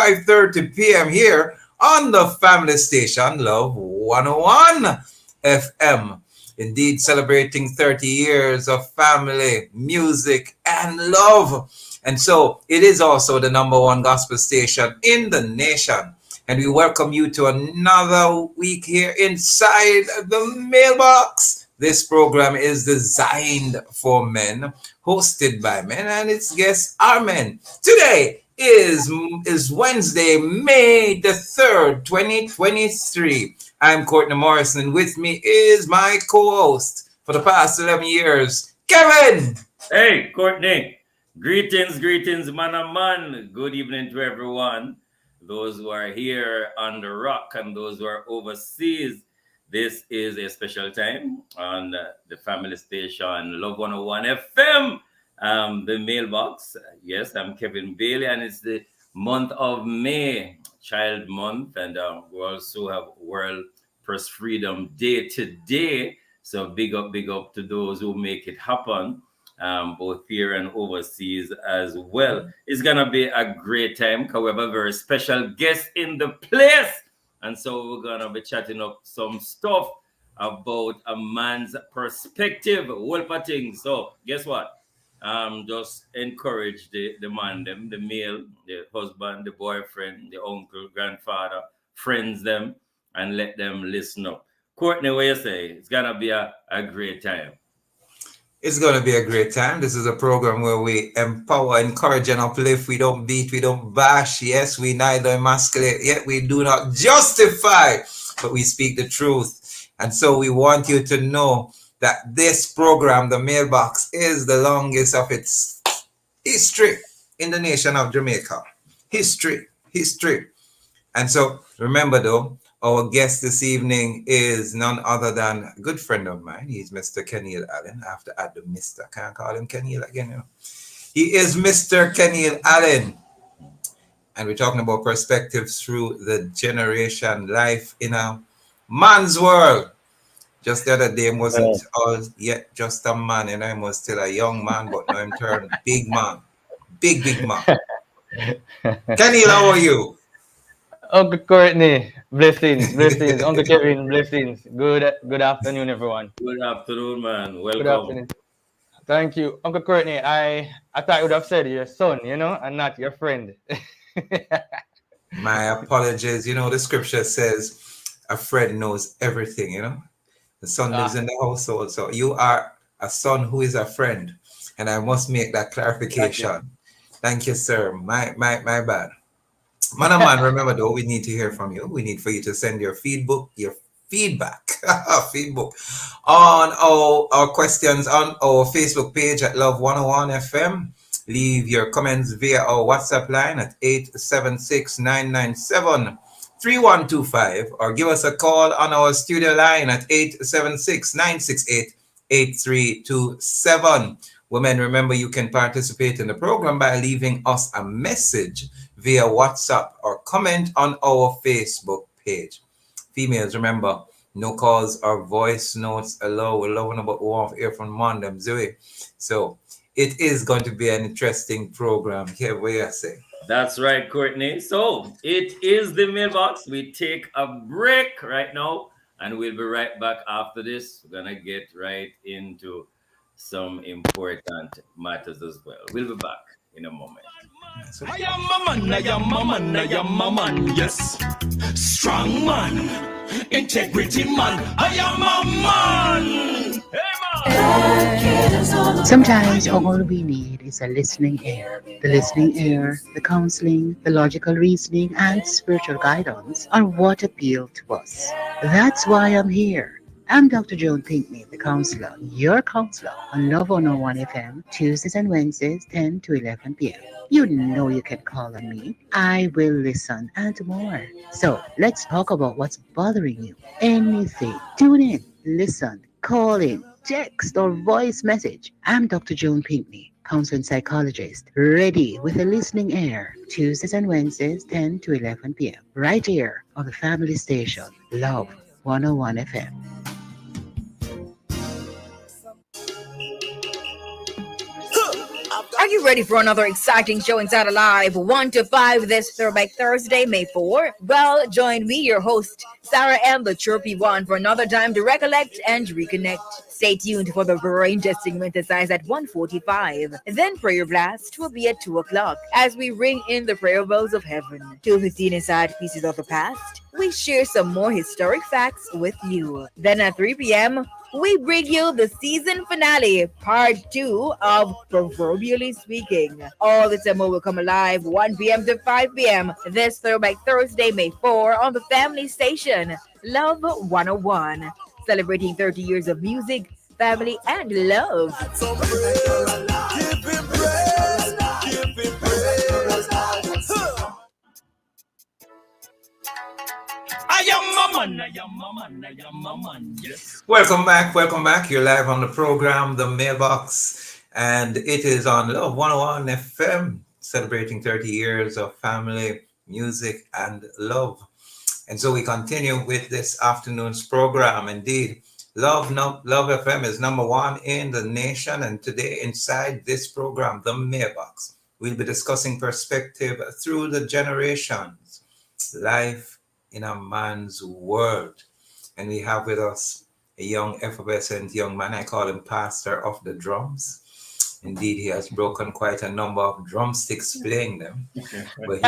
5:30 p.m. here on the family station, Love 101 FM. Indeed, celebrating 30 years of family, music, and love. And so it is also the number one gospel station in the nation. And we welcome you to another week here inside the mailbox. This program is designed for men, hosted by men, and its guests are men. Today is Wednesday, May the 3rd, 2023. I'm Courtney Morrison, and with me is my co-host for the past 11 years, Kevin. Hey, Courtney. Greetings, man and man. Good evening to everyone. Those who are here on the rock and those who are overseas. This is a special time on the family station, Love 101 FM, the mailbox. Yes, I'm Kevin Bailey, and it's the month of May, Child Month, and we also have World Press Freedom Day today. So big up to those who make it happen. Both here and overseas as well. It's gonna be a great time. However, very special guest in the place, and so we're gonna be chatting up some stuff about a man's perspective, whole thing. So guess what? Just encourage the man, them, the male, the husband, the boyfriend, the uncle, grandfather, friends them, and let them listen up. Courtney, what you say? It's gonna be a great time. It's going to be a great time. This is a program where we empower, encourage, and uplift. We don't beat, we don't bash. Yes, we neither emasculate, yet we do not justify, but we speak the truth. And so we want you to know that this program, the mailbox, is the longest of its history in the nation of Jamaica. History. And so remember, though, our guest this evening is none other than a good friend of mine. He's Mr. Kenil Allen. I have to add the Mr. Can't call him Kenil again. You know? He is Mr. Kenil Allen. And we're talking about perspectives through the generation life in a man's world. Just the other day, he wasn't all yet just a man. You know, he was still a young man, but now he turned big man. Big man. Kenil, how are you? Uncle Courtney, blessings. Uncle Kevin, blessings. Good afternoon, everyone. Good afternoon, man. Welcome. Good afternoon. Thank you. Uncle Courtney, I thought you would have said your son, and not your friend. My apologies. The scripture says a friend knows everything, The son lives in the household. So you are a son who is a friend. And I must make that clarification. Thank you, sir. My bad. Man, remember though, we need to hear from you. We need for you to send your feedback on our questions on our Facebook page at Love 101 FM. Leave your comments via our WhatsApp line at 876-997-3125 or give us a call on our studio line at 876-968-8327. Women, remember you can participate in the program by leaving us a message via WhatsApp or comment on our Facebook page. Females, remember, no calls or voice notes allowed. We're loving about warm air from Mondam, Zoe. So it is going to be an interesting program. Here, what you say? That's right, Courtney. So it is the mailbox. We take a break right now, and we'll be right back after this. We're gonna get right into some important matters as well. We'll be back in a moment. I am a man, yes. Strong man, integrity man. I am a man. Sometimes all we need is a listening ear. The listening ear, the counseling, the logical reasoning, and spiritual guidance are what appeal to us. That's why I'm here. I'm Dr. Joan Pinkney, the counselor, your counselor on Love 101 FM, Tuesdays and Wednesdays, 10 to 11 p.m. You know you can call on me. I will listen and more. So let's talk about what's bothering you. Anything. Tune in, listen, call in, text or voice message. I'm Dr. Joan Pinkney, counseling psychologist, ready with a listening ear. Tuesdays and Wednesdays, 10 to 11 p.m. Right here on the family station, Love 101 FM. Are you you ready for another exciting show inside Alive 1 to 5 this Throwback Thursday, May 4? Well, join me, your host, Sarah M. the Chirpy One, for another time to recollect and reconnect. Stay tuned for the brain testing synthesize at 1:45. Then Prayer Blast will be at 2 o'clock as we ring in the prayer bells of heaven. 2:15 inside Pieces of the Past. We share some more historic facts with you. Then at 3 p.m., we bring you the season finale, part 2 of Proverbially Speaking. All the time will come alive 1 p.m. to 5 p.m. this Throwback Thursday, May 4 on the family station, Love 101. Celebrating 30 years of music, family, and love. So praise, give him praise, give him praise. I am a man, I am a man, I am a man, yes. Welcome back, welcome back. You're live on the program, The Mailbox, and it is on Love 101 FM, celebrating 30 years of family, music, and love. And so we continue with this afternoon's program. Indeed, Love FM is number one in the nation. And today, inside this program, The Mailbox, we'll be discussing perspective through the generations, life in a man's world. And we have with us a young, effervescent young man. I call him Pastor of the Drums. Indeed, he has broken quite a number of drumsticks playing them. But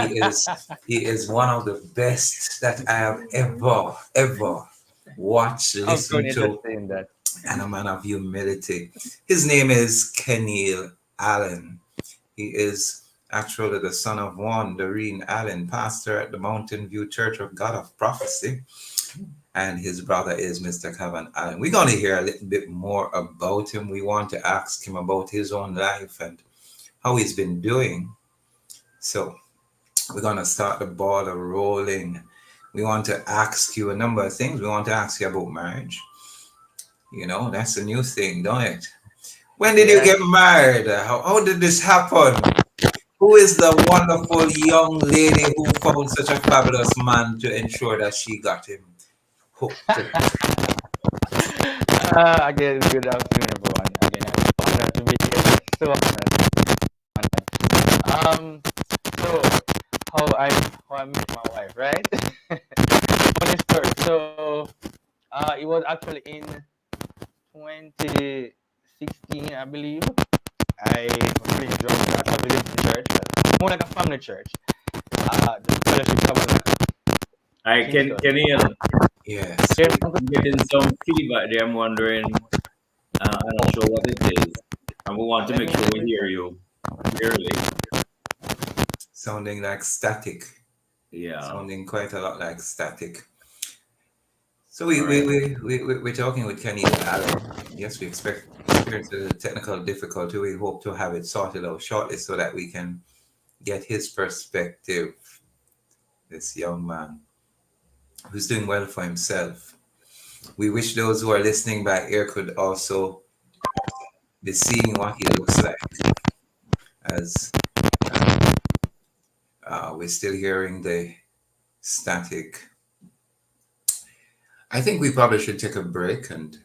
he is one of the best that I have ever watched, listened to, and a man of humility. His name is Kenil Allen. He is actually the son of one, Doreen Allen, pastor at the Mountain View Church of God of Prophecy. And his brother is Mr. Kevin Allen. We're going to hear a little bit more about him. We want to ask him about his own life and how he's been doing. So we're going to start the ball rolling. We want to ask you a number of things. We want to ask you about marriage. You know, that's a new thing, don't it? When did you get married? How did this happen? Who is the wonderful young lady who found such a fabulous man to ensure that she got him hooked? Again, good afternoon, everyone. Again, I'm honored to be here. So honored. So how I met my wife, right? Funny story. So, it was actually in 2016, I believe. I was playing drums at a village church, more like a family church. The fellowship tabernacle. I can hear. Yes. I'm getting some feedback there. I'm wondering. I'm not sure what it is, and we want to make sure we hear you clearly. Sounding like static. Yeah. Sounding quite a lot like static. So we're talking with Kenny Allen. Yes, we experience a technical difficulty. We hope to have it sorted out shortly so that we can get his perspective. This young man who's doing well for himself. We wish those who are listening by ear could also be seeing what he looks like, as we're still hearing the static. I think we probably should take a break and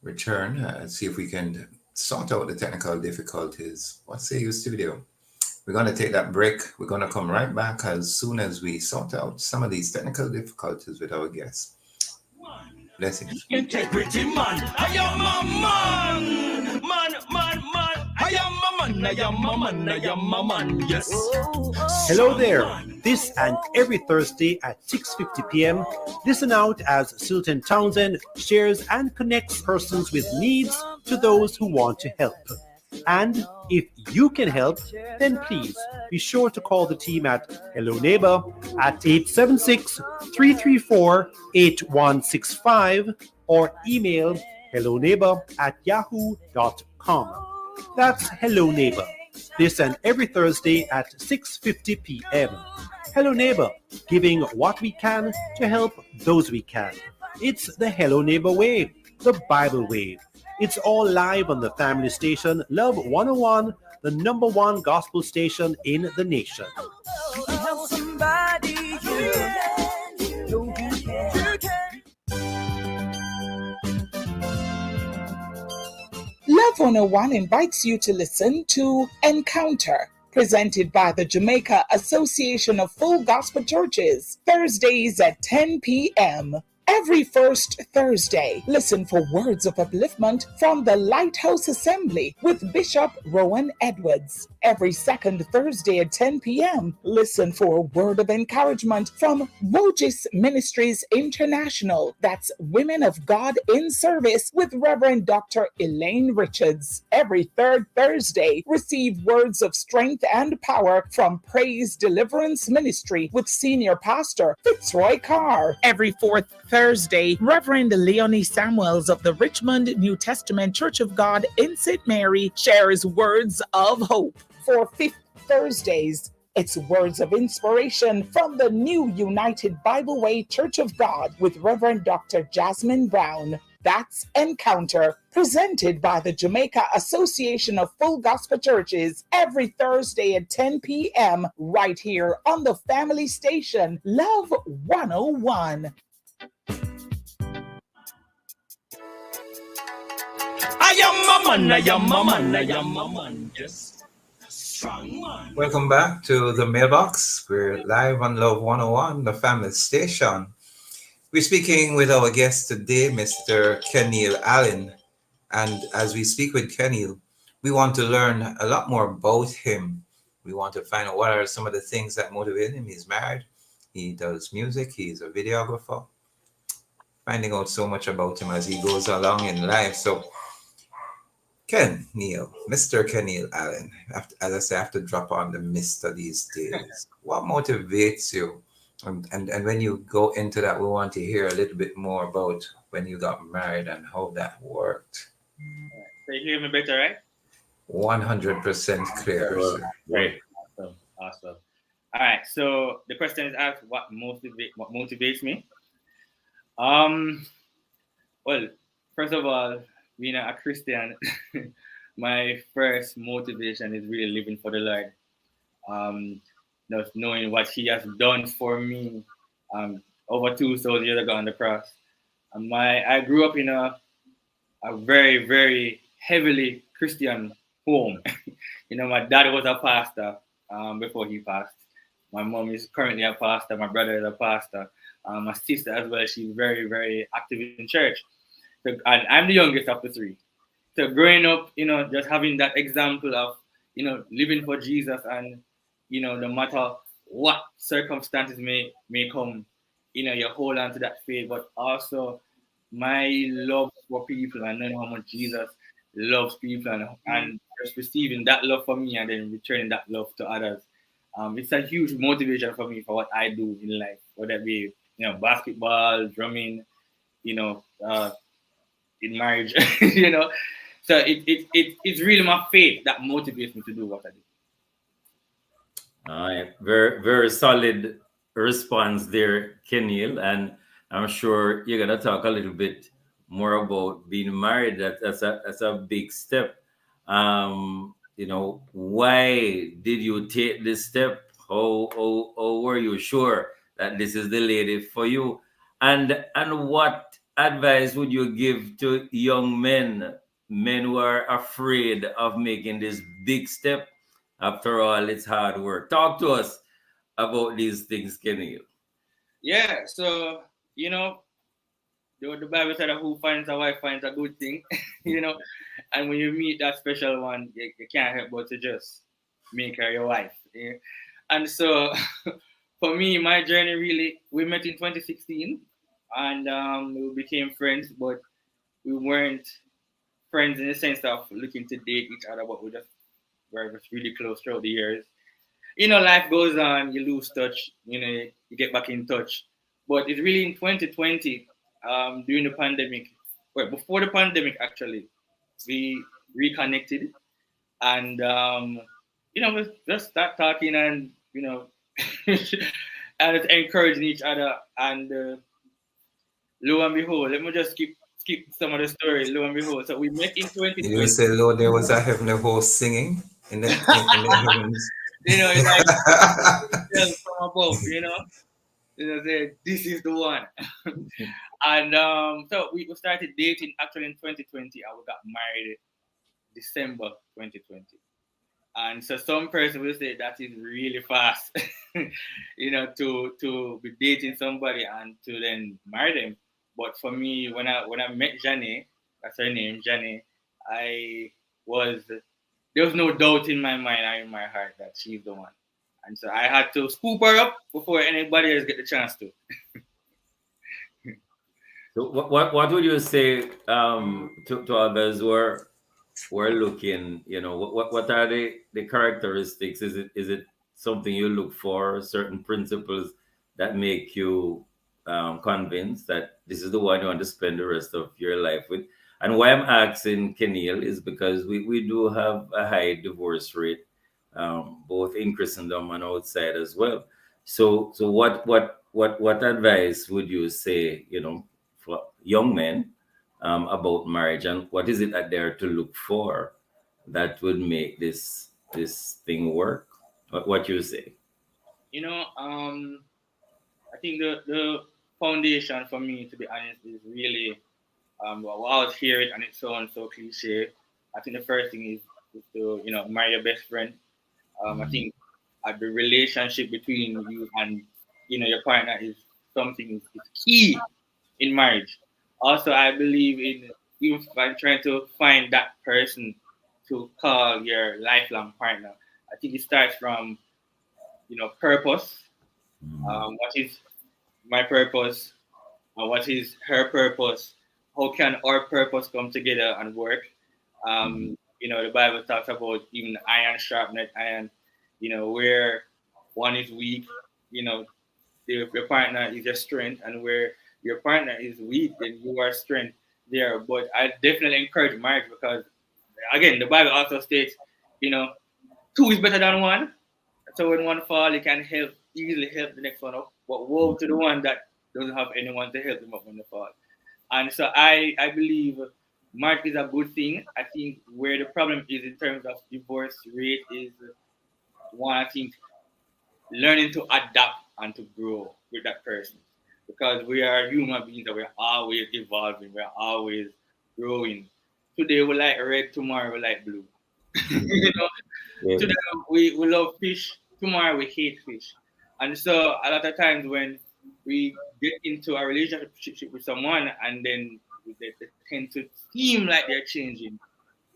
return and see if we can sort out the technical difficulties. What say you, studio? We're going to take that break. We're going to come right back as soon as we sort out some of these technical difficulties with our guests. Blessings. Integrity man, I am a man. Man. I am a man, I am a man, I am a man, yes. Hello there. This and every Thursday at 6:50 p.m. Listen out as Sultan Townsend shares and connects persons with needs to those who want to help. And if you can help, then please be sure to call the team at Hello Neighbor at 876-334-8165 or email helloneighbor@yahoo.com. That's Hello Neighbor. This and every Thursday at 6:50 p.m. Hello Neighbor, giving what we can to help those we can. It's the Hello Neighbor way, the Bible way. It's all live on the family station, Love 101, the number one gospel station in the nation. Love Love 101 invites you to listen to Encounter, presented by the Jamaica Association of Full Gospel Churches, Thursdays at 10 p.m. Every first Thursday, listen for words of upliftment from the Lighthouse Assembly with Bishop Rowan Edwards. Every second Thursday at 10 p.m., listen for a word of encouragement from Wojis Ministries International. That's Women of God in Service with Reverend Dr. Elaine Richards. Every third Thursday, receive words of strength and power from Praise Deliverance Ministry with Senior Pastor Fitzroy Carr. Every fourth Thursday, Reverend Leonie Samuels of the Richmond New Testament Church of God in St. Mary shares words of hope. For fifth Thursdays, it's words of inspiration from the New United Bible Way Church of God with Reverend Dr. Jasmine Brown. That's Encounter, presented by the Jamaica Association of Full Gospel Churches every Thursday at 10 p.m. right here on the family station, Love 101. I am a man, I am a man, I am a man, just a strong man. Welcome back to the mailbox. We're live on Love 101, the family station. We're speaking with our guest today, Mr. Kenil Allen. And as we speak with Kenil, we want to learn a lot more about him. We want to find out what are some of the things that motivate him. He's married, he does music, he's a videographer. Finding out so much about him as he goes along in life. So Mr. Kenil Allen, as I say, I have to drop on the Mr. these days. What motivates you? And when you go into that, we want to hear a little bit more about when you got married and how that worked. So you hear me better, right? 100% clear, sir. Great. Awesome. All right. So the question is asked, what motivates me? Well, first of all, being a Christian, my first motivation is really living for the Lord. Just knowing what He has done for me over 2,000 years ago on the cross. I grew up in a very, very heavily Christian home. My dad was a pastor before he passed. My mom is currently a pastor. My brother is a pastor. My sister as well. She's very, very active in church. So, and I'm the youngest of the three. So growing up, just having that example of, living for Jesus and, no matter what circumstances may come, you hold on to that faith, but also my love for people and knowing how much Jesus loves people and just receiving that love for me and then returning that love to others. It's a huge motivation for me for what I do in life, whether it be, basketball, drumming, in marriage, So it's really my faith that motivates me to do what I do. All right, very very solid response there, Kenil, and I'm sure you're gonna talk a little bit more about being married. That's a big step. Why did you take this step? How were you sure that this is the lady for you? And what advice would you give to young men who are afraid of making this big step? After all, it's hard work. Talk to us about these things, Kenny. Yeah, so the Bible said that who finds a wife finds a good thing, and when you meet that special one, you can't help but to just make her your wife. Yeah? And so for me, my journey really, we met in 2016 and we became friends, but we weren't friends in the sense of looking to date each other, but we were just really close throughout the years. Life goes on, you lose touch, you get back in touch. But it's really in 2020, during the pandemic, well, before the pandemic actually, we reconnected and, we just start talking and, and encouraging each other. And lo and behold, let me just skip some of the story. Lo and behold, so we met in 2020. You say, Lord, there was a heavenly host singing in the heavens. It's like from above, say, this is the one. And so we started dating actually in 2020 and we got married December 2020. And so some person will say that is really fast, to be dating somebody and to then marry them. But for me, when I met Janae, that's her name, Janae, I was there was no doubt in my mind or in my heart that she's the one. And so I had to scoop her up before anybody else get the chance to. So what would you say to others who are looking, what are the characteristics? Is it something you look for, certain principles that make you convinced that this is the one you want to spend the rest of your life with? And why I'm asking Kenil is because we do have a high divorce rate, both in Christendom and outside as well. So what advice would you say, for young men about marriage, and what is it that they're to look for that would make this thing work? What you say? You know, I think the foundation for me, to be honest, is really well, I was hear it and it sounds so cliche. I think the first thing is to marry your best friend. I think the relationship between you and your partner is something is key in marriage. Also, I believe in if I'm trying to find that person to call your lifelong partner. I think it starts from purpose. What is my purpose? What is her purpose? How can our purpose come together and work? The Bible talks about even iron sharpened iron. Where one is weak, you know, your partner is your strength, and where your partner is weak, then you are strength there. But I definitely encourage marriage because, again, the Bible also states, you know, two is better than one. So when one fall, it can easily help the next one up. But woe to the one that doesn't have anyone to help them up when they fall. And so I believe marriage is a good thing. I think where the problem is in terms of divorce rate is one, I think learning to adapt and to grow with that person. Because we are human beings that we're always evolving, we're always growing. Today we like red, tomorrow we like blue. you know, Yeah. Today we love fish, tomorrow we hate fish. And so a lot of times when we get into a relationship with someone and then they tend to seem like they're changing,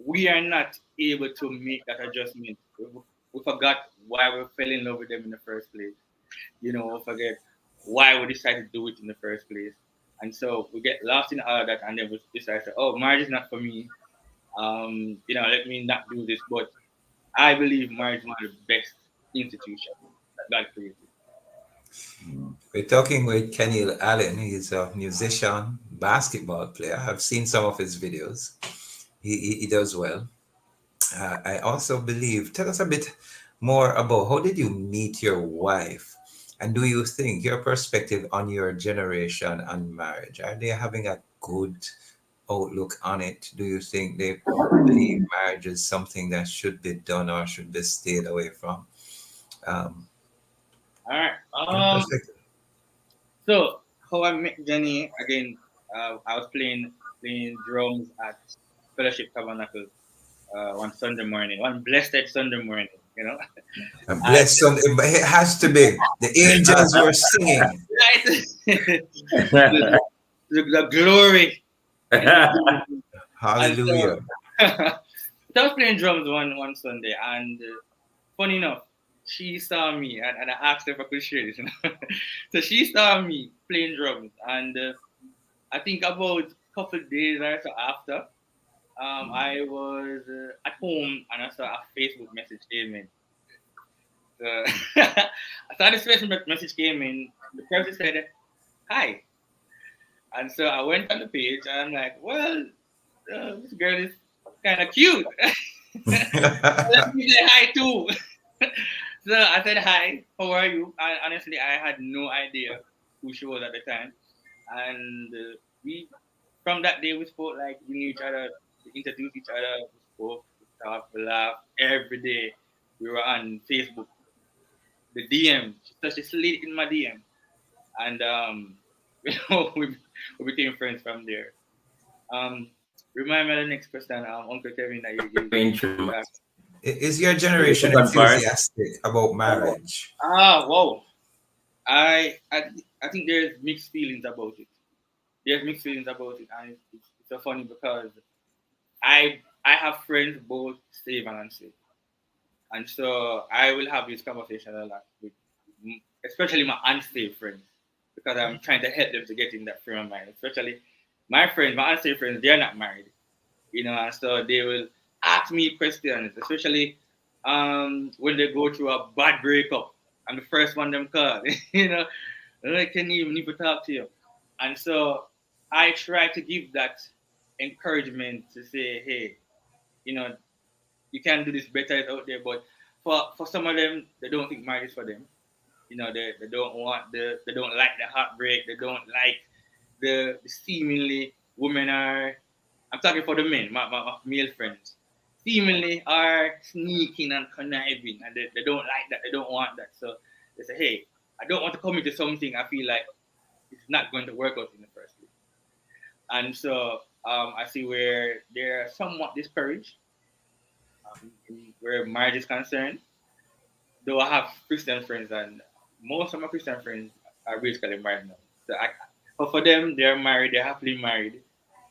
we are not able to make that adjustment. We forgot why we fell in love with them in the first place. We forget why we decided to do it in the first place. And so we get lost in all of that and then we decide, oh, marriage is not for me. Let me not do this. But I believe marriage is one of the best institutions that God created. We're talking with Kenny Allen. He's a musician, basketball player. I've seen some of his videos. He does well. I also believe, tell us a bit more about how did you meet your wife? And do you think your perspective on your generation and marriage, are they having a good outlook on it? Do you think they believe marriage is something that should be done or should be stayed away from? Um, All right. your perspective. So how I met Jenny again? I was playing drums at Fellowship Tabernacle one Sunday morning, one blessed Sunday morning. A And, blessed Sunday, but it has to be. The angels were singing. right, the glory. And Hallelujah. so, so I was playing drums one Sunday, and funny enough, she saw me, and I asked her if I could share this. So she saw me playing drums, and I think about a couple of days or so after, I was at home and I saw a Facebook message came in. So I saw this Facebook message came in. The person said, "Hi," and so I went on the page and I'm like, "Well, this girl is kind of cute. Let me say hi too." So I said, "Hi, how are you?" And honestly, I had no idea who she was at the time. And we, from that day, we spoke like we knew each other, we introduced each other, we spoke, we talked, we laughed every day. We were on Facebook, the DM. So she slid in my DM. And we, we became friends from there. Um, Remind me of the next question, Uncle Kevin, that you Interesting. asked. Is your The generation second part. enthusiastic about marriage? Wow. I think there's mixed feelings about it. There's mixed feelings about it, and it's so funny because I have friends both saved and unsaved, and so I will have this conversation a lot with, especially my unsaved friends, because I'm trying to help them to get in that frame of mind. Especially my friends, my unsaved friends, they're not married, and so they will ask me questions, especially when they go through a bad breakup. I'm the first one them call, I can't even talk to you. And so I try to give that encouragement to say, hey, you know, you can do this better out there. But for some of them, they don't think marriage is for them. They don't want they don't like the heartbreak. They don't like the seemingly women are. I'm talking for the men, my male friends. Seemingly are sneaking and conniving, and they don't like that. They don't want that. So they say, hey, I don't want to commit to something I feel like it's not going to work out in the first place. And so I see where they're somewhat discouraged where marriage is concerned. Though I have Christian friends, and most of my Christian friends are basically married now. But for them, they're married, they're happily married.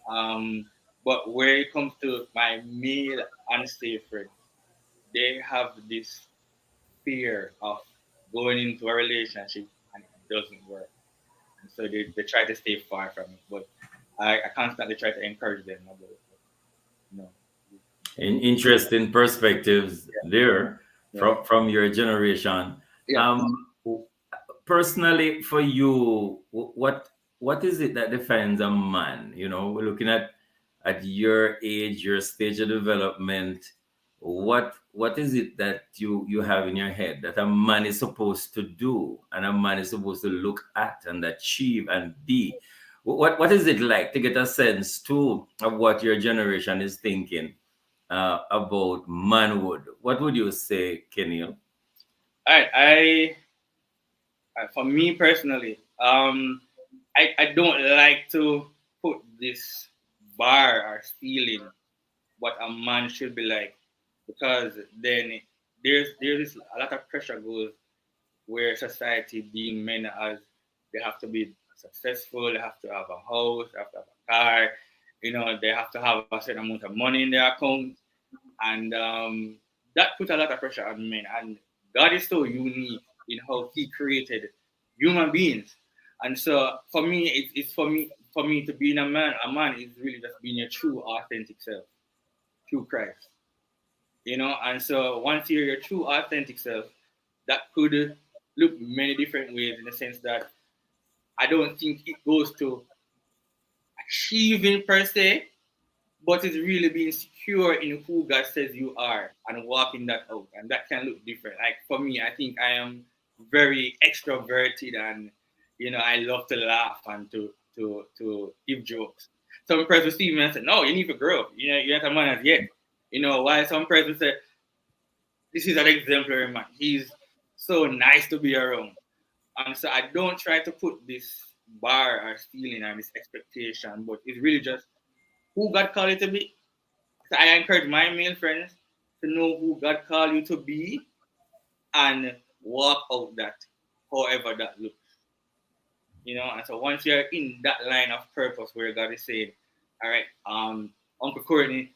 Um, but where it comes to my male unsafe friends, they have this fear of going into a relationship and it doesn't work. And so they try to stay far from it. But I constantly try to encourage them about it. You know, Interesting perspectives there yeah, from your generation. yeah. Um, personally, for you, what is it that defines a man? We're looking at your age, your stage of development. What is it that you have in your head that a man is supposed to do and a man is supposed to look at and achieve and be? What is it like to get a sense too of what your generation is thinking about manhood? What would you say, Kenil? For me personally, I don't like to put this bar or ceiling what a man should be like, because then there's a lot of pressure goes where society deem men as they have to be successful, they have to have a house, they have to have a car, they have to have a certain amount of money in their account, and that puts a lot of pressure on men. And God is so unique in how He created human beings, and so for me, it's for me to being a man. A man is really just being your true, authentic self through Christ. And so once you're your true, authentic self, that could look many different ways in the sense that I don't think it goes to achieving per se, but it's really being secure in who God says you are and walking that out. And that can look different. Like for me, I think I am very extroverted and I love to laugh and to give jokes. Some person see me and say, no, you need to grow up. You're not a man as yet. Why some person say, this is an exemplary man. He's so nice to be around. And so I don't try to put this bar or ceiling and this expectation, but it's really just who God called you to be. So I encourage my male friends to know who God called you to be and walk out that, however that looks. And so once you're in that line of purpose where God is saying, all right, Uncle Courtney,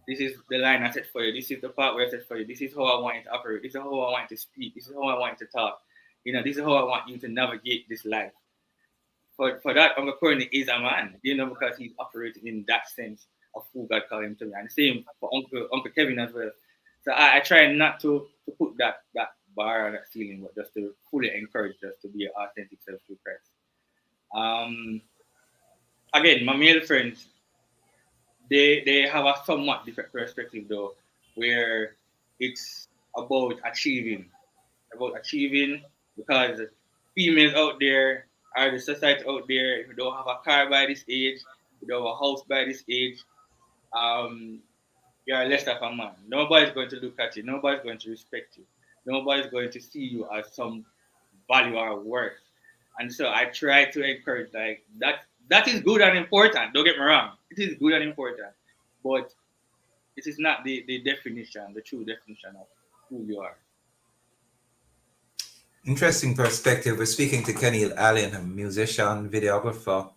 this is the line I set for you. This is the part where I set for you. This is how I want you to operate. This is how I want you to speak. This is how I want you to talk. This is how I want you to navigate this life. For that, Uncle Courtney is a man, because he's operating in that sense of who God called him to be. And the same for Uncle Kevin as well. So I try not to put that bar or that ceiling, but just to fully encourage us to be an authentic self through Christ. Again, my male friends, they have a somewhat different perspective though, where it's about achieving because females out there are the society out there. If you don't have a car by this age, if you don't have a house by this age, um, you're less of a man. Nobody's going to look at you. Nobody's going to respect you. Nobody's going to see you as some value or worth. And so I try to encourage like that. That is good and important. Don't get me wrong. It is good and important. but it is not the definition, the true definition of who you are. Interesting perspective. We're speaking to Kenny Allen, a musician, videographer,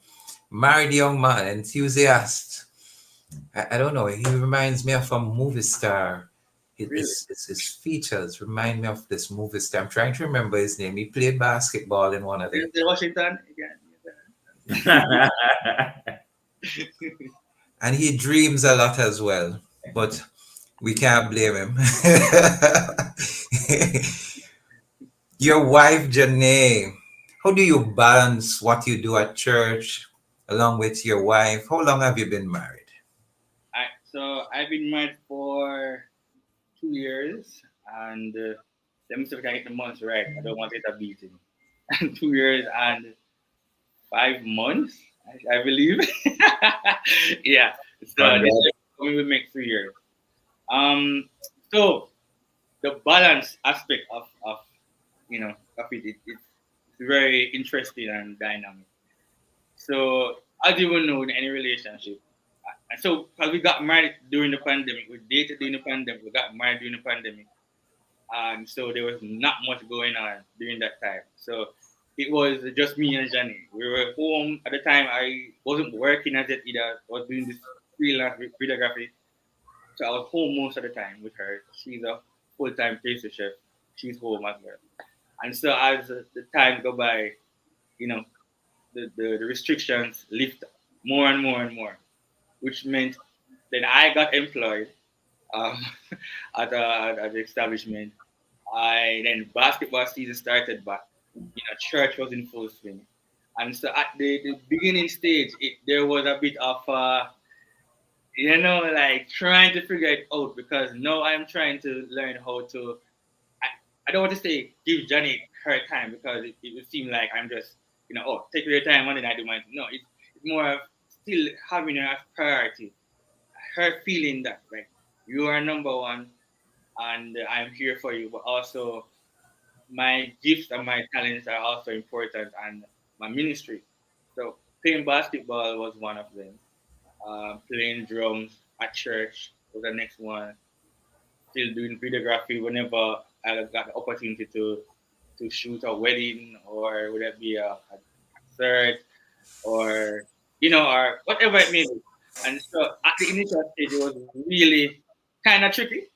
married young man, enthusiast. I don't know. He reminds me of a movie star. Really? His features remind me of this movie star. I'm trying to remember his name. He played basketball in one of them. Denzel Washington again. And he dreams a lot as well, but we can't blame him. Your wife, Janae, how do you balance what you do at church along with your wife? How long have you been married? So I've been married for 2 years, and let me see if I can get the months right. I don't want to get a beating. 2 years and 5 months, I believe. Yeah. So we will make 3 years. So the balance aspect of it's very interesting and dynamic. So as you will know in any relationship, and so because we got married during the pandemic, we dated during the pandemic, we got married during the pandemic, and so there was not much going on during that time. So it was just me and Jenny. We were home at the time. I wasn't working as it either. I was doing this freelance videography, so I was home most of the time with her. She's a full-time pastry chef. She's home as well. And so as the time go by, the restrictions lift more and more and more, which meant then I got employed at the establishment. Then basketball season started back. Church was in full swing. And so at the beginning stage, there was a bit of, like trying to figure it out, because now I'm trying to learn how to, I don't want to say give Johnny her time, because it would seem like I'm just, take your time and then I do mine. No, it's more of still having her as priority. Her feeling that, like, you are number one and I'm here for you, but also my gifts and my talents are also important, and my ministry. So playing basketball was one of them. Playing drums at church was the next one. Still doing videography whenever I got the opportunity to shoot a wedding, or would it be a concert, or or whatever it may be. And so at the initial stage, it was really kind of tricky,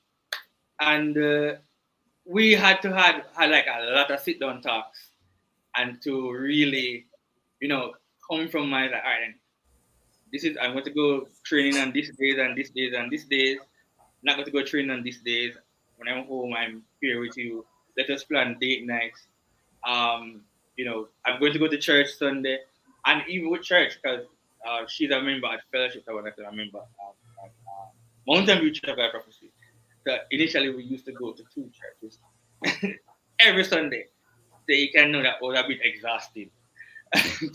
and we had to had like a lot of sit down talks, and to really, come from my like, all right, then, this is I'm going to go training on these days and these days and these days. Not going to go training on these days. When I'm home, I'm here with you. Let us plan date nights. I'm going to go to church Sunday, and even with church, because she's a member at Fellowship. I want to a member at Mountain View Church of God Prophecy. So initially, we used to go to 2 churches every Sunday. So you can know that was a bit exhausting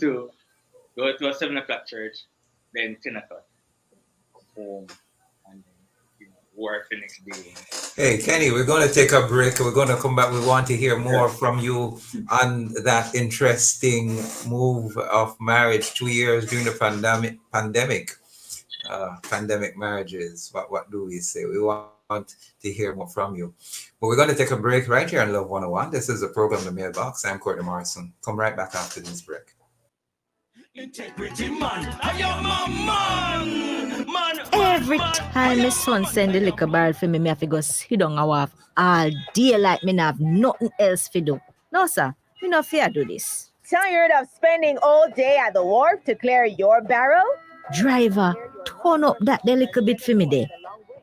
to go to a 7 o'clock church, then 10 o'clock home, and then work the next day. Hey, Kenny, we're going to take a break. We're going to come back. We want to hear more from you on that interesting move of marriage 2 years during the pandemic marriages. What do we say? We want to hear more from you. But we're going to take a break right here on Love 101. This is the program, The Mailbox. I'm Courtney Morrison. Come right back after this break. Integrity man, I am a man. Every time my son send the liquor barrel for me have to go sit down and waff all day like me have nothing else to do. No, sir, me no fear do this. Tired of spending all day at the wharf to clear your barrel? Driver, turn up that the little bit for me there.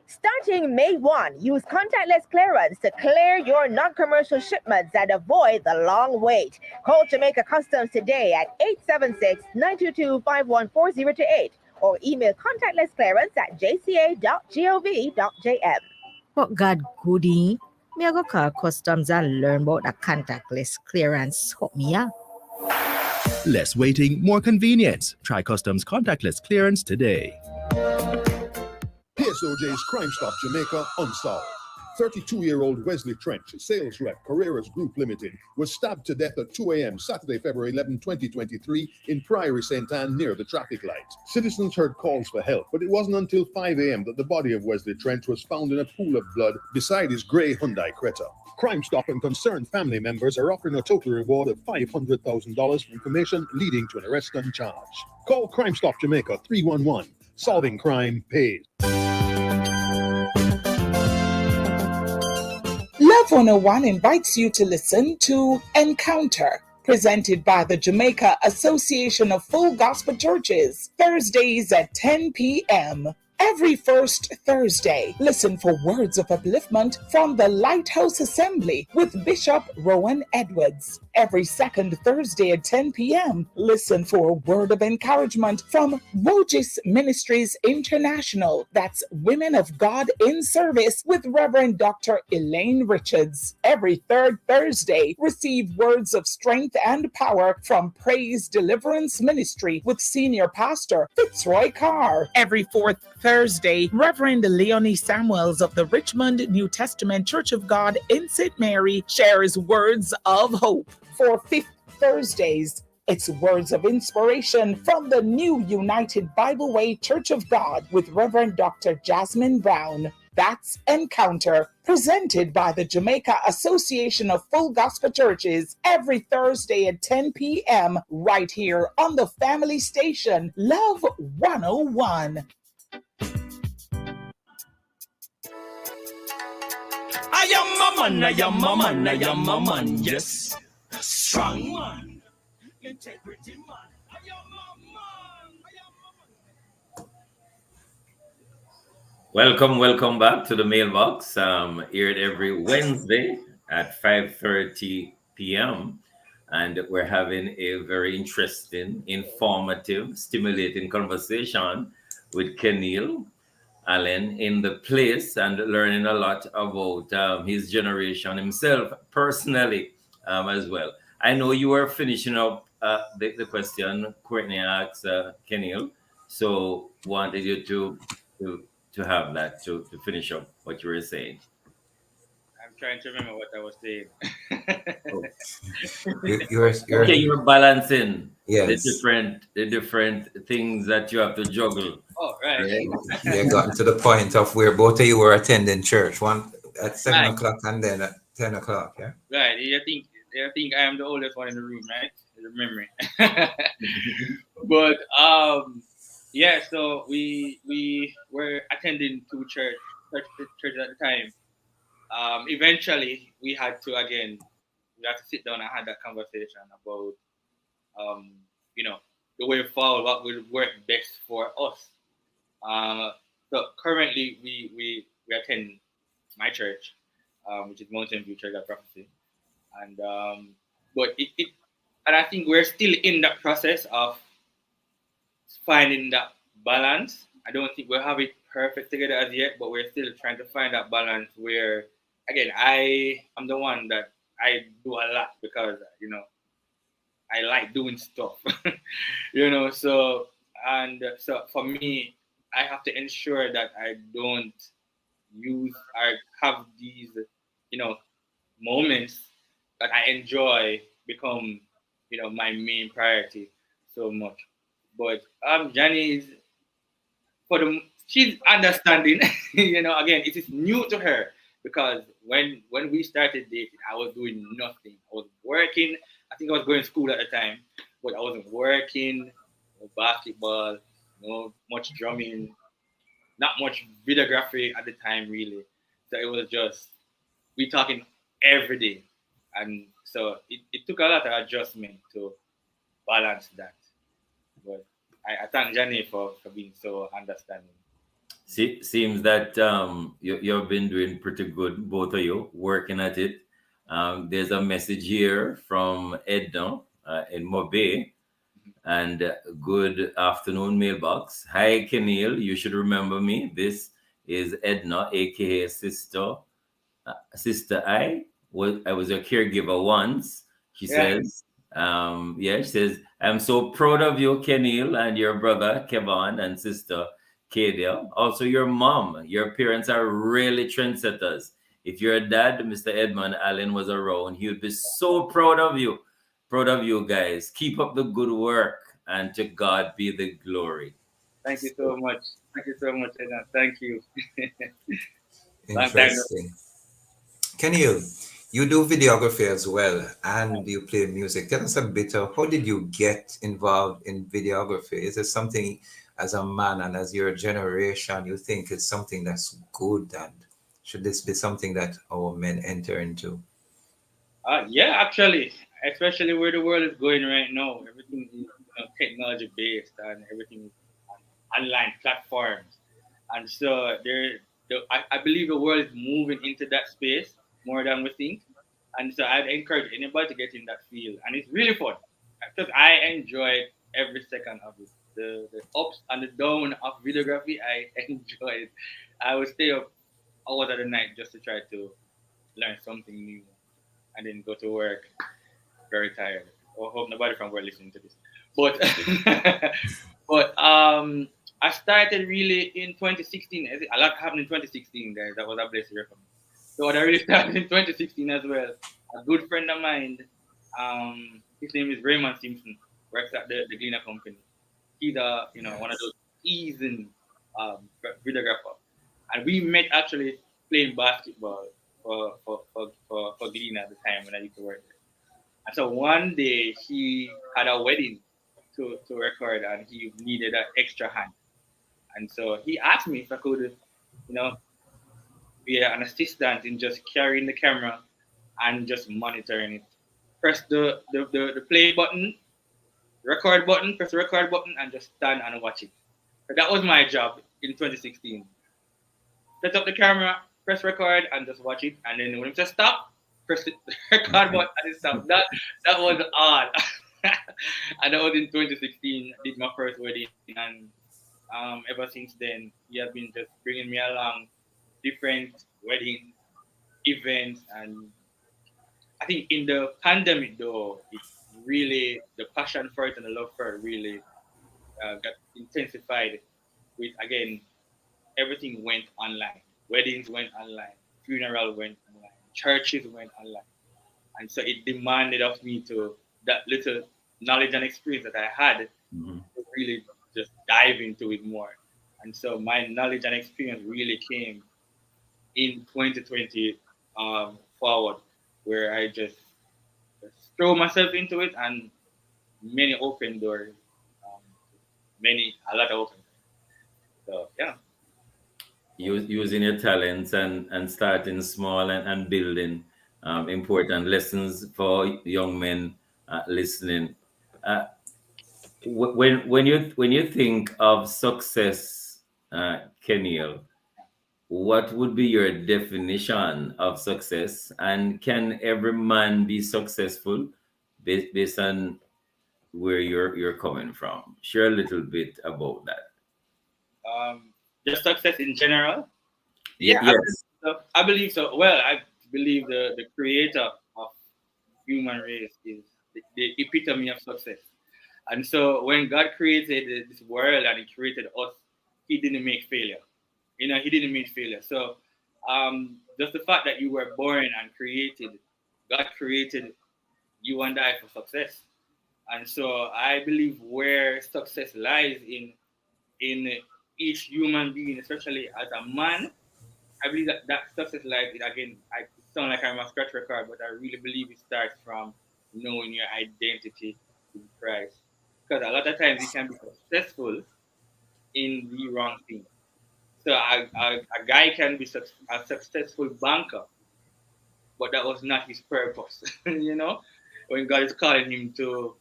Starting May 1, use contactless clearance to clear your non-commercial shipments and avoid the long wait. Call Jamaica Customs today at 876-922-51408 or email contactlessclearance@jca.gov.jm. But God goody, me I go call customs and learn about the contactless clearance. Hook me up. Less waiting, more convenience. Try Customs contactless clearance today. Here's OJ's Crime Stop Jamaica Unsolved. 32-year-old Wesley Trench, sales rep, Carreras Group Limited, was stabbed to death at 2 a.m. Saturday, February 11, 2023, in Priory St. Anne near the traffic light. Citizens heard calls for help, but it wasn't until 5 a.m. that the body of Wesley Trench was found in a pool of blood beside his grey Hyundai Creta. Crime Stop and concerned family members are offering a total reward of $500,000 for information leading to an arrest and charge. Call Crime Stop Jamaica 311. Solving crime pays. Love 101 invites you to listen to Encounter, presented by the Jamaica Association of Full Gospel Churches, Thursdays at 10 p.m. Every first Thursday, listen for words of upliftment from the Lighthouse Assembly with Bishop Rowan Edwards. Every second Thursday at 10 p.m., listen for a word of encouragement from Wojis Ministries International. That's Women of God in Service with Reverend Dr. Elaine Richards. Every third Thursday, receive words of strength and power from Praise Deliverance Ministry with Senior Pastor Fitzroy Carr. Every fourth Thursday, Reverend Leonie Samuels of the Richmond New Testament Church of God in St. Mary shares words of hope. For fifth Thursdays, it's words of inspiration from the New United Bible Way Church of God with Reverend Dr. Jasmine Brown. That's Encounter, presented by the Jamaica Association of Full Gospel Churches every Thursday at 10 p.m. right here on the family station, Love 101. I am a man, I am a man, I am a man, yes. Strong man, integrity man. I am a man, I am a man. Welcome back to the mailbox. Aired every Wednesday at 5:30 p.m. And we're having a very interesting, informative, stimulating conversation with Kenil Allen in the place and learning a lot about his generation himself personally as well. I know you were finishing up the question Courtney asked Kenil, so wanted you to have that to finish up what you were saying. I'm trying to remember what I was saying. You're Okay, you're balancing yes. the different things that you have to juggle. Oh, right. You gotten to the point of where both of you were attending church, one at 7 Right. o'clock and then at 10 o'clock, yeah? Right. I think I am the oldest one in the room, right? The memory. But yeah, so we were attending two churches at the time. Eventually we had to sit down and have that conversation about the way forward, what would work best for us. So currently we attend my church, which is Mountain View Church of Prophecy, and but and I think we're still in that process of finding that balance. I don't think we have it perfect together as yet, but we're still trying to find that balance where, again, I'm the one that I do a lot because I like doing stuff, So for me, I have to ensure that I don't use or have these, moments that I enjoy become, my main priority so much. But Jenny is she's understanding. Again, it is new to her because when we started dating, I was doing nothing. I was working. I think I was going to school at the time, but I wasn't working. No basketball, no much drumming, not much videography at the time, really. So it was just we talking every day, and so it took a lot of adjustment to balance that. But I thank Jenny for being so understanding. Seems that you've been doing pretty good, both of you, working at it. There's a message here from Edna in Mobe, and good afternoon, mailbox. Hi, Kenil. You should remember me. This is Edna, aka Sister. Sister I was a caregiver once. She says, she says, I'm so proud of you, Kenil, and your brother Kevin and sister Kadia. Also, your mom. Your parents are really trendsetters If your dad, Mr. Edmund Allen, was around, he would be so proud of you. Proud of you guys. Keep up the good work, and to God be the glory. Thank you so much. Thank you so much, Edna. Thank you. Long time. Interesting. Can you do videography as well and you play music? Tell us a bit of how did you get involved in videography? Is it something as a man and as your generation you think it's something that's good and should this be something that our men enter into? Yeah, actually, especially where the world is going right now, everything is technology based and everything is on online platforms, and so I believe the world is moving into that space more than we think, and so I'd encourage anybody to get in that field, and it's really fun because I enjoyed every second of it. The ups and the down of videography, I enjoyed. I would stay up hours of the night just to try to learn something new and then go to work very tired. I hope nobody from work listening to this. But but I started really in 2016. A lot happened in 2016, guys. That was a blessing for me. So I really started in 2016 as well. A good friend of mine, his name is Raymond Simpson, works at the Gleaner Company. He's one of those seasoned videographer, and we met actually playing basketball for Gleaner at the time when I used to work there. And so one day he had a wedding to record and he needed an extra hand. And so he asked me if I could, be an assistant in just carrying the camera and just monitoring it. Press the play button, record button, press the record button, and just stand and watch it. So that was my job in 2016. Set up the camera, press record, and just watch it. And then when it says stop, press the record button and it stop. That was odd. And that was in 2016. I did my first wedding, and ever since then, he has been just bringing me along different wedding events. And I think in the pandemic, though, it really the passion for it and the love for it really got intensified. With again, everything went online. Weddings went online. Funeral went online. Churches went online. And so it demanded of me to that little knowledge and experience that I had to really just dive into it more. And so my knowledge and experience really came in 2020 forward, where I just throw myself into it and many open doors, um, a lot of open doors. So yeah. Using your talents and starting small and building important lessons for young men listening. Uh, when you think of success, Kenil, what would be your definition of success? And can every man be successful based on where you're coming from? Share a little bit about that. Just success in general. Yes. I believe so. Well, I believe the creator of human race is the epitome of success. And so when God created this world and He created us, He didn't make failure. He didn't make failure. So just the fact that you were born and created, God created you and I for success. And so I believe where success lies in each human being, especially as a man, I believe that success lies in, again, I sound like I'm a scratch record, but I really believe it starts from knowing your identity in Christ. Because a lot of times you can be successful in the wrong thing. So a guy can be a successful banker, but that was not his purpose. When God is calling him to,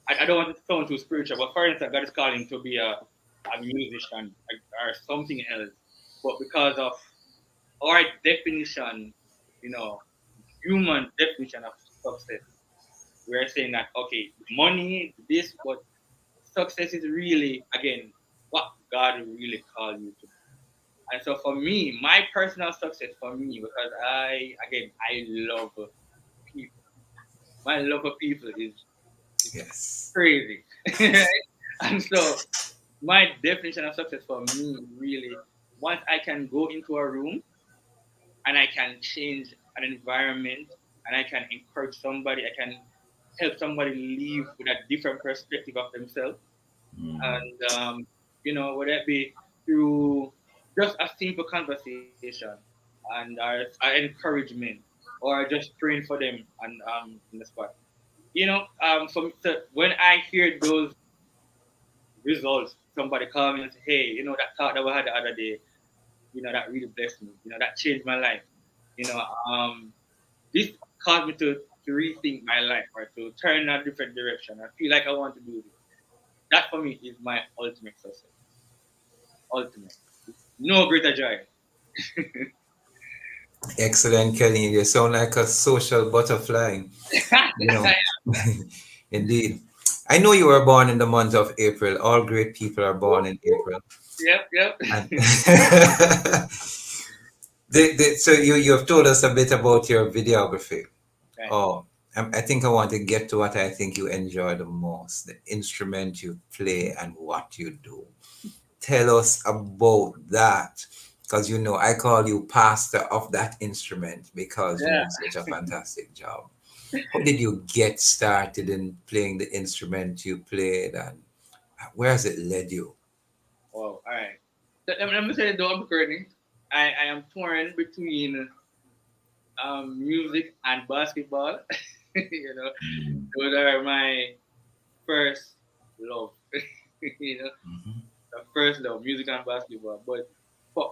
I don't want to sound too spiritual, but for instance, God is calling him to be a musician or something else. But because of our definition, human definition of success, we're saying that, okay, money, this, but success is really, again, what God really called you to. And so for me, my personal success for me, because I love people. My love for people is Yes. crazy. And so my definition of success for me really, once I can go into a room and I can change an environment, and I can encourage somebody. I can help somebody live with a different perspective of themselves, and whether it be through just a simple conversation and our encouragement, or just praying for them and in the spot. So when I hear those results, somebody call me and say, "Hey, that thought that we had the other day, that really blessed me. That changed my life. You know, this caused me to rethink my life or to turn in a different direction. I feel like I want to do this. That for me is my ultimate success. Ultimate. No greater joy." Excellent, Kelly. You sound like a social butterfly. You know, indeed. I know you were born in the month of April. All great people are born in April. Yep, yep. And so you have told us a bit about your videography. Right. Oh, I think I want to get to what I think you enjoy the most, the instrument you play and what you do. Tell us about that. Because I call you pastor of that instrument because you Yeah. do such a fantastic job. How did you get started in playing the instrument you played, and where has it led you? Wow. All right. So, let me say, though, I'm Courtney. I am torn between music and basketball. you know, those are my first love. you know, the first love, music and basketball. But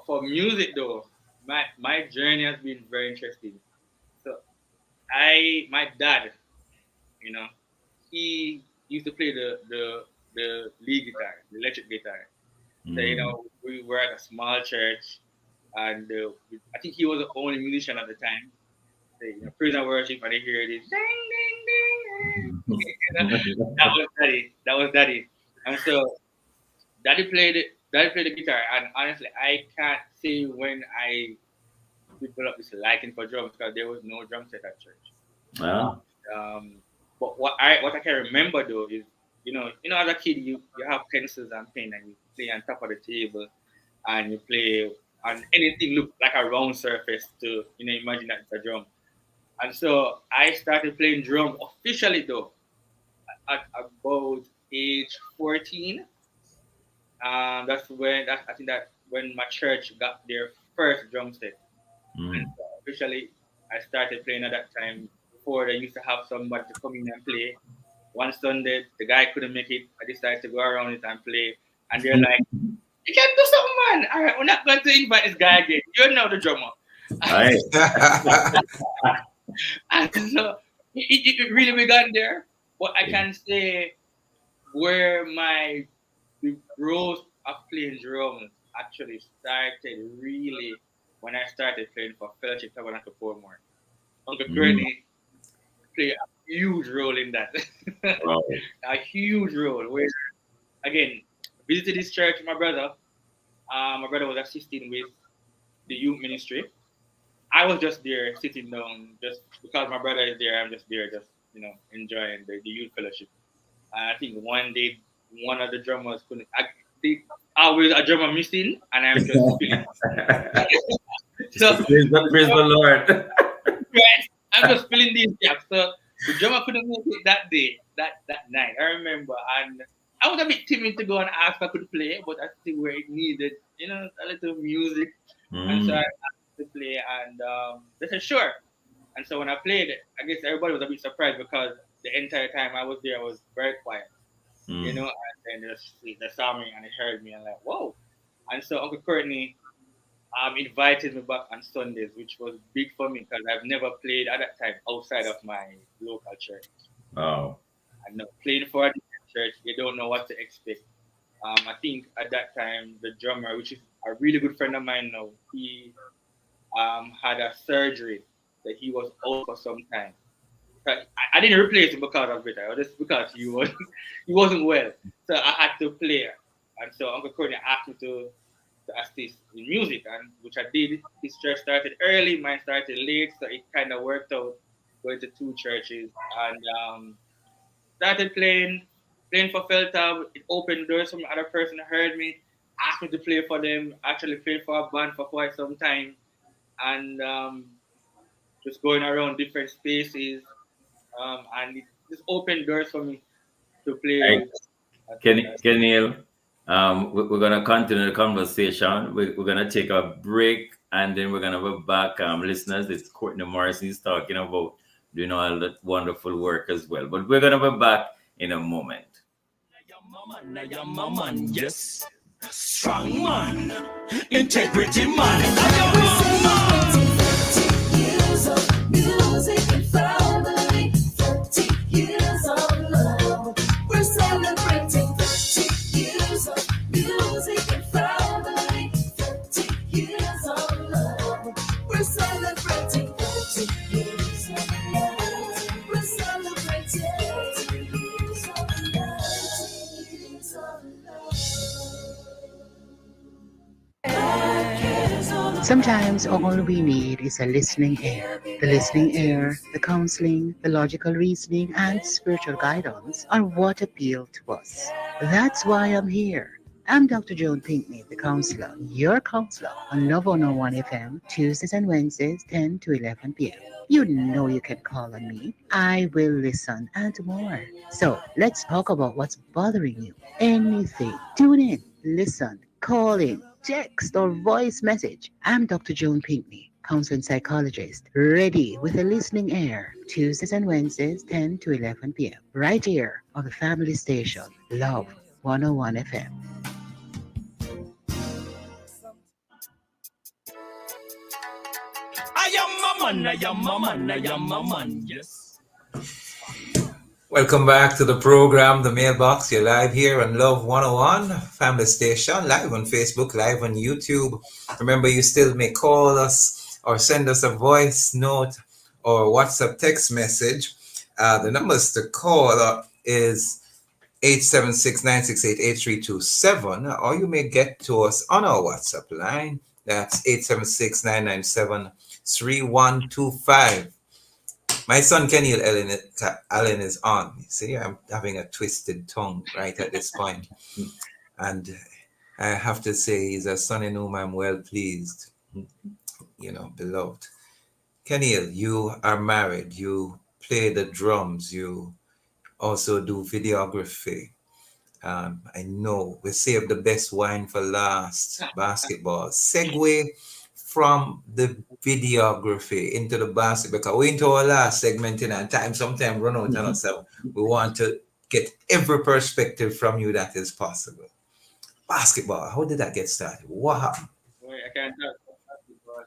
for music though, my journey has been very interesting. So my dad, you know, he used to play the lead guitar, the electric guitar. So we were at a small church, and I think he was the only musician at the time. So, praise and worship, and they hear this ding ding ding. That was daddy. That was daddy. And so Daddy played the guitar, and honestly, I can't say when I developed this liking for drums because there was no drum set at church. Well, Um, but what I can remember though is as a kid you have pencils and pen and you play on top of the table and you play and anything look like a round surface to imagine that it's a drum. And so I started playing drum officially though at about age 14. I think that when my church got their first drum set. And so officially I started playing at that time. Before they used to have somebody to come in and play. One Sunday the guy couldn't make it. I decided to go around it and play. And they're like, "You can do something, man. All right, we're not going to invite this guy again. You're now the drummer." right. And so it really began there. But I can say where my the growth of playing drums actually started really when I started playing for Fellowship Tabernacle Portmore. Uncle Courtney played a huge role in that. Wow. A huge role. Where again, visited this church with my brother. My brother was assisting with the youth ministry. I was just there sitting down, just because my brother is there. I'm just there, just enjoying the youth fellowship. And I think one day one of the drummers couldn't. They always a drummer missing, and I'm just feeling. So Praise the Lord. right, I'm just filling these gaps. So the drummer couldn't make it that day, that night. I remember, and I was a bit timid to go and ask if I could play, but I see where it needed, a little music, and so I asked to play, and they said sure. And so when I played it, I guess everybody was a bit surprised because the entire time I was there, I was very quiet, and then they saw me and they heard me and like, whoa. And so Uncle Courtney invited me back on Sundays, which was big for me because I've never played at that time outside of my local church. Wow. I know playing for a different church, you don't know what to expect. I think at that time the drummer, which is a really good friend of mine now, he had a surgery that he was out for some time. I didn't replace him because of it. Or just because he wasn't well. So I had to play. And so Uncle Courtney asked me to assist in music, and which I did. His church started early, mine started late, so it kind of worked out going to two churches and started playing for Feltab. It opened doors for another person who heard me, asked me to play for them. Actually played for a band for quite some time, and just going around different spaces, and it just opened doors for me to play. Kenil, we're going to continue the conversation. We're going to take a break and then we're going to be back. Listeners, it's Courtney Morrison's talking about doing all that wonderful work as well. But we're going to be back in a moment. Yes. Strong man. Integrity man. Years of music and family, 30 years of love. We're celebrating 30 years of music and family, 30 years of love. We're celebrating 30 years of love. We're celebrating 30 years of love. 30 years of love. Sometimes all we need is a listening ear. The listening ear, the counseling, the logical reasoning, and spiritual guidance are what appeal to us. That's why I'm here. I'm Dr. Joan Pinkney, the counselor, your counselor on Love 101 FM, Tuesdays and Wednesdays, 10 to 11 p.m. You know you can call on me. I will listen and more. So let's talk about what's bothering you. Anything. Tune in, listen, call in, text or voice message. I'm Dr. Joan Pinkney, counseling psychologist, ready with a listening ear. Tuesdays and Wednesdays, 10 to 11 p.m. Right here on the family station, Love 101 FM. I am a man, yes. Welcome back to the program, The Mailbox. You're live here on Love 101, Family Station, live on Facebook, live on YouTube. Remember, you still may call us or send us a voice note or WhatsApp text message. The numbers to call is 876-968-8327, or you may get to us on our WhatsApp line. That's 876-997-3125. My son Kenny Allen is on. See, I'm having a twisted tongue right at this point. And I have to say, he's a son in whom I'm well pleased, beloved. Kenny, you are married. You play the drums. You also do videography. I know we saved the best wine for last, basketball. Segue from the videography into the basket, because we're into our last segment in and time sometimes run out on us. So we want to get every perspective from you that is possible. Basketball, how did that get started? What happened? Boy, I can't talk about basketball.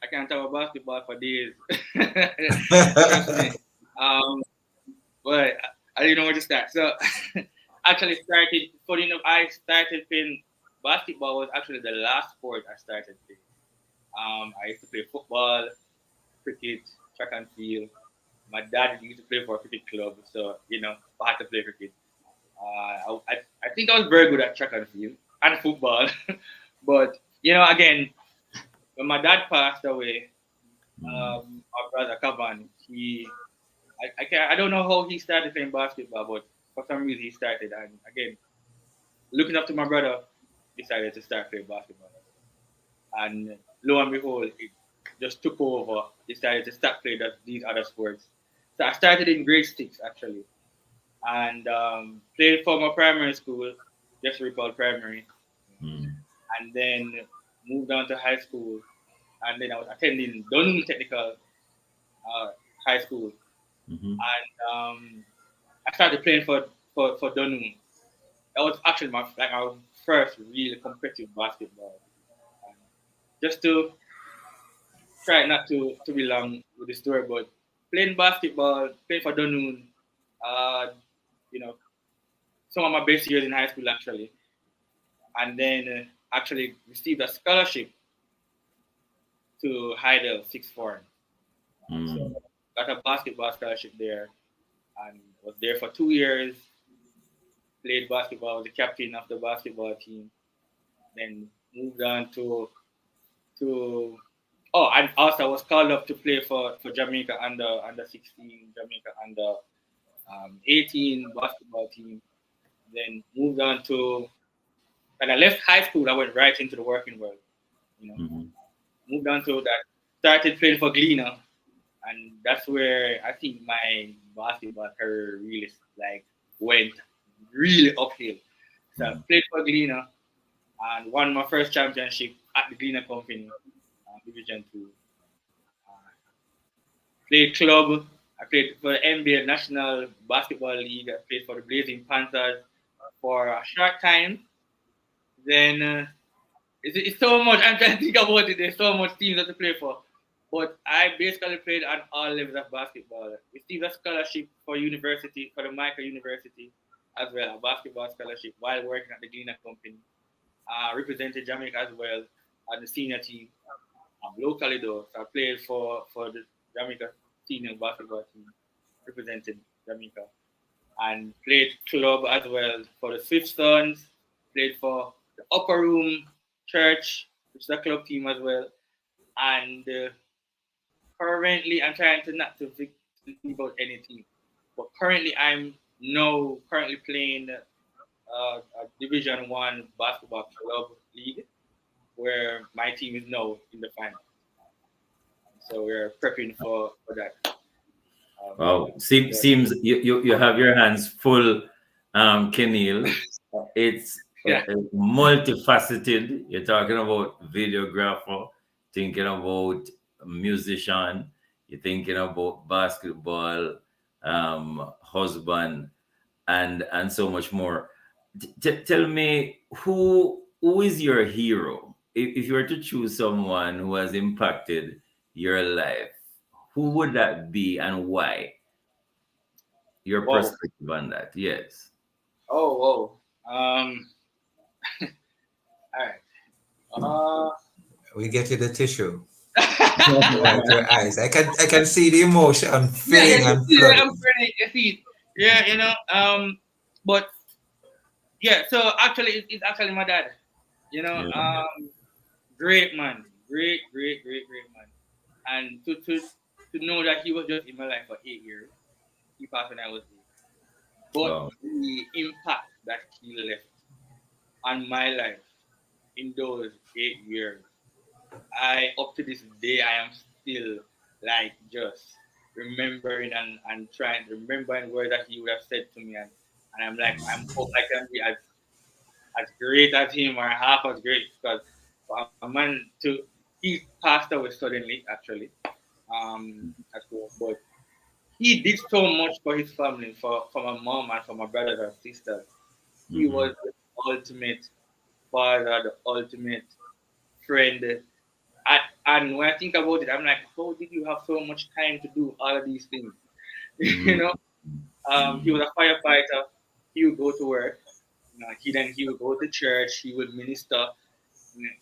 I can't talk about basketball for days. Trust me. But I didn't know where to start. So actually funny enough, I started playing basketball was actually the last sport I started playing. I used to play football, cricket, track and field. My dad used to play for a cricket club, so I had to play cricket. I think I was very good at track and field and football, but again, when my dad passed away, our brother Kavan, I don't know how he started playing basketball, but for some reason he started, and again, looking up to my brother, decided to start playing basketball. And lo and behold, it just took over. Decided to start playing these other sports. So I started in grade 6 actually, and played for my primary school, just recalled primary, and then moved on to high school, and then I was attending Dunham Technical High School, and I started playing for Dunham. That was actually my first real competitive basketball. Just to try not to be long with the story, but playing basketball, playing for Dunnoon, some of my best years in high school actually, and then actually received a scholarship to Heidel Sixth Form. So got a basketball scholarship there, and was there for 2 years. Played basketball, was the captain of the basketball team. Then moved on to and also I was called up to play for Jamaica under 16, Jamaica under 18 basketball team. Then moved on to, and I left high school. I went right into the working world. Moved on to that started playing for Gleaner, and that's where I think my basketball career really like went really uphill. So I played for Gleaner and won my first championship at the Gleaner Company, Division Two. Uh, Played club. I played for the NBA National Basketball League. I played for the Blazing Panthers for a short time. Then it's so much. I'm trying to think about it. There's so much teams that to play for. But I basically played on all levels of basketball. Received a scholarship for university, for the Jamaica University, as well, a basketball scholarship while working at the Gleaner Company. Represented Jamaica as well on the senior team locally though. So I played for the Jamaica senior basketball team, represented Jamaica, and played club as well for the Swift Suns. Played for the Upper Room Church, which is a club team as well. And currently, I'm trying to not to leave out any team, but currently I'm now currently playing a Division One basketball club league, where my team is now in the final. So we're prepping for that. Wow, seems you have your hands full, Kenil. It's Yeah. multifaceted. You're talking about videographer, thinking about musician, you're thinking about basketball, husband, and so much more. Tell me who is your hero? If you were to choose someone who has impacted your life, who would that be and why? Your Whoa. perspective on that, yes. Oh, whoa. All right. We get you the tissue. Wipe your eyes. I can see the emotion filling Yeah, and yeah, flooding. I'm pretty. You see, yeah, but yeah. So actually, it's actually my dad. You know, Yeah. great man, great man, and to know that he was just in my life for 8 years. He passed when I was 8. But Wow. the impact that he left on my life in those 8 years, I up to this day I am still like just remembering and trying remembering words that he would have said to me, and I'm like I'm hope I can be as great as him or half as great, because for a man to he passed away suddenly actually at home, but he did so much for his family, for my mom and for my brothers and sisters. He Mhm. was the ultimate father, the ultimate friend. And when I think about it, I'm like, how did you have so much time to do all of these things? you Mhm. know, he was a firefighter. He would go to work. He would go to church. He would minister.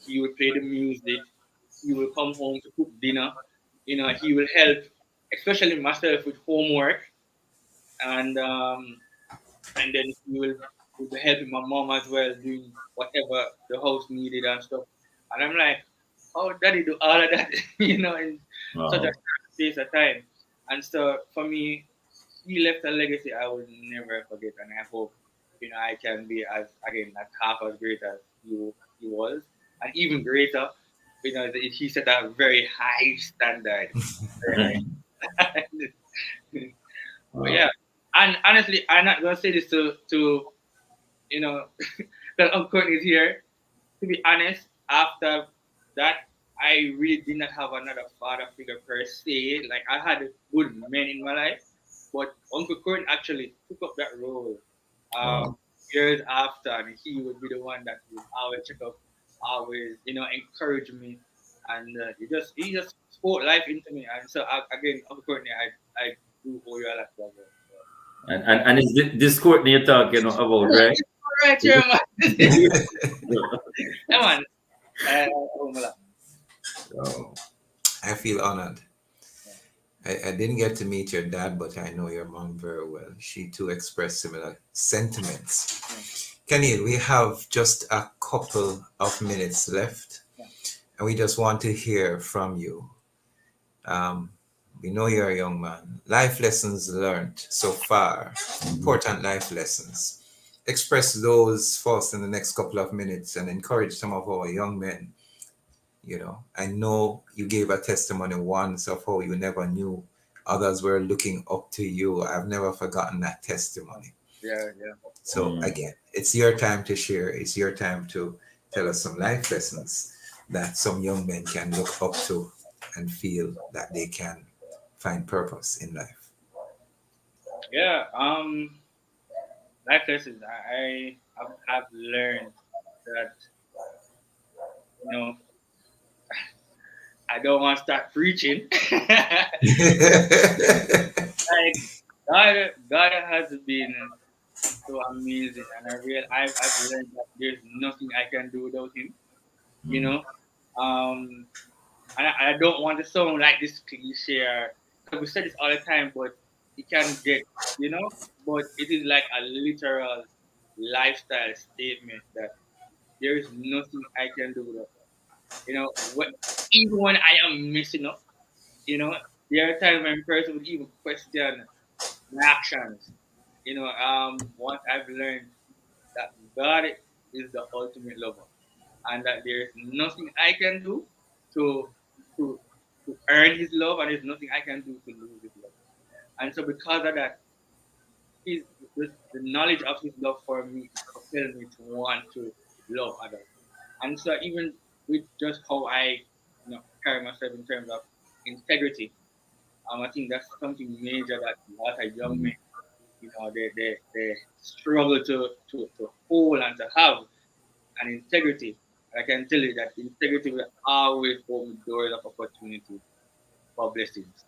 He would play the music. He will come home to cook dinner. He will help, especially myself, with homework, and then he will be helping my mom as well, doing whatever the house needed and stuff. And I'm like, how did he do all of that, in such a Wow. short space of time? And so for me, he left a legacy I will never forget, and I hope I can be as half as great as he was, and even greater. He set a very high standard, very high. But Wow. yeah, and honestly, I'm not gonna say this to you know that Uncle is here. To be honest, after that, I really did not have another father figure per se. Like I had good men in my life, but Uncle Kurt actually took up that role Wow. years after, and he would be the one that would always check up, always encourage me, and he just spoke life into me. And so again, Uncle Courtney, I do owe you a lot, brother. So, And is this Courtney you're talking about, right? all right, here, man. Come on. Oh, my love. So I feel honored. I didn't get to meet your dad, but I know your mom very well. She too expressed similar sentiments. Kenny, we have just a couple of minutes left, and we just want to hear from you. Um, we know you're a young man. Life lessons learned so far, important life lessons. Express those for us in the next couple of minutes and encourage some of our young men You know, I know you gave a testimony once of how you never knew others were looking up to you. I've never forgotten that testimony. Yeah, yeah. So again, it's your time to share. It's your time to tell us some life lessons that some young men can look up to and feel that they can find purpose in life. Yeah. Like I said, have learned that, you know, I don't want to start preaching. Like, God has been so amazing, and I've learned that there's nothing I can do without Him. You know, um, and I don't want to sound like this cliche, because we say this all the time, but it can get, you know, but it is like a literal lifestyle statement that there is nothing I can do without. You know, even when I am messing up, you know, there are times when person would even question my actions. You know, what I've learned that God is the ultimate lover, and that there is nothing I can do to to to earn His love, and there's nothing I can do to lose His love. And so, because of that, His the knowledge of His love for me is propelling me to want to love others. And so, even with just how I, carry myself in terms of integrity, I think that's something major that a lot of young men, they struggle to hold and to have an integrity. I can tell you that integrity will always open doors of opportunity for blessings.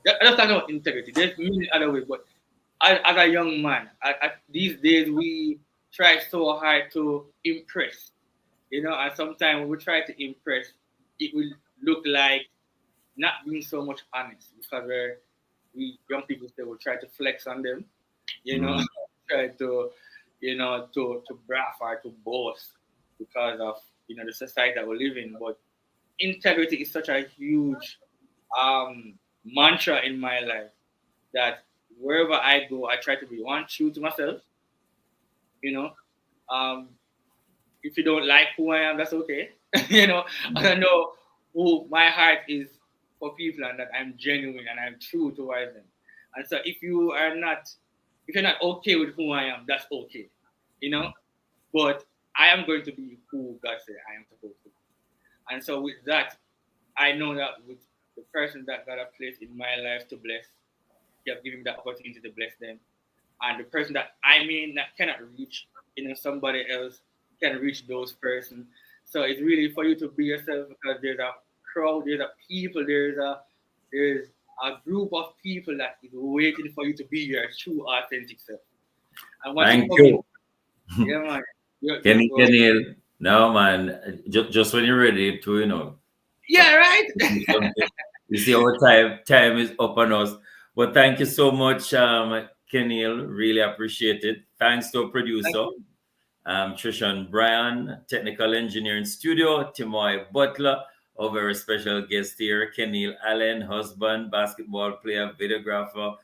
I just talk about integrity. There's many other ways, but as a young man, these days we try so hard to impress, and sometimes when we try to impress, it will look like not being so much honest, because we young people say we try to flex on them, try to, to brag or to boast because of the society that we live in. But integrity is such a huge mantra in my life that wherever I go, I try to be one true to myself. You know, um, if you don't like who I am, that's okay. I know who my heart is for people, and that I'm genuine and I'm true towards them. And so if you're not okay with who I am, that's okay. You know, but I am going to be who God said I am supposed to be. And so with that, I know that with the person that God has placed in my life to bless, He has given me that opportunity to bless them. And the person that I mean that cannot reach, somebody else can reach those persons. So it's really for you to be yourself, because there's a crowd, there's a people, there's a group of people that is waiting for you to be your true authentic self. And once Thank you come in, you. yeah man, Kenny, no man, just when you're ready to, yeah, right. you see our time is up on us. But thank you so much, Kenil. Really appreciate it. Thanks to our Thank producer, you. Trishan Bryan, technical engineer in studio, Timoy Butler, our very special guest here, Kenil Allen, husband, basketball player, videographer,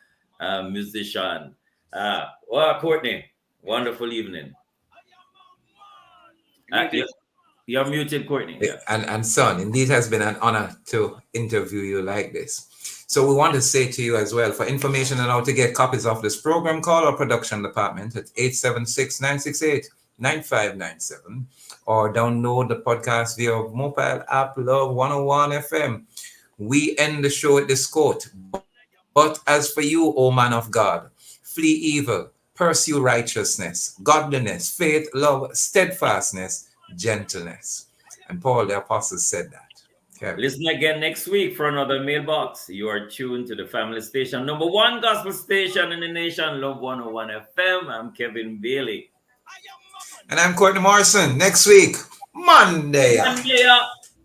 musician. Well, Courtney, wonderful evening. Muted. You're muted, Courtney. Yeah. And son, indeed has been an honor to interview you like this. So we want to say to you as well, for information on how to get copies of this program, call our production department at 876-968-9597 or download the podcast via mobile app Love 101 FM. We end the show with this quote: "But as for you, O man of God, flee evil, pursue righteousness, godliness, faith, love, steadfastness, gentleness." And Paul the Apostle said that. Okay. Listen again next week for another mailbox. You are tuned to the family station, number one gospel station in the nation, Love 101 FM. I'm Kevin Bailey. And I'm Courtney Morrison. Next week, Monday. Monday.